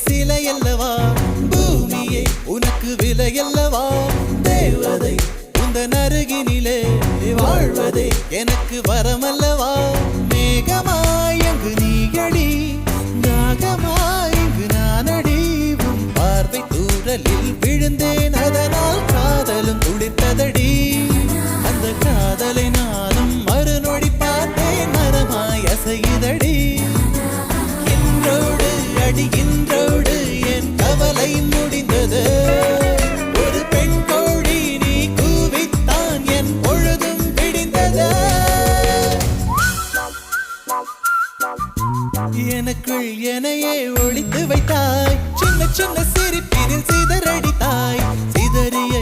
சிலையல்லவா பூமியே உனக்கு விலையல்லவா தேவதை உந்தன் அருகினிலே வாழ்வதே எனக்கு வரமல்லவா மேகமாய் அங்கு நீகடி நாகமாய் இங்கு நானடி உன் பார்வை தூரலில் விழுந்தேன் அதனால் காதலும் துடித்ததடி அந்த காதலை நானும் மறுநொடி பார்த்தேன் மரமாய் அசையுதடி இன்றோடு என் கவலை முடிந்தது ஒரு பெண் கோழி நீ கூவித்தான் என் பொழுதும் விடிந்தது எனக்குள் எனையே ஒளித்து வைத்தாய் சின்ன சின்ன சிரிப்பினில் சிதறடித்தாய் சிதறிய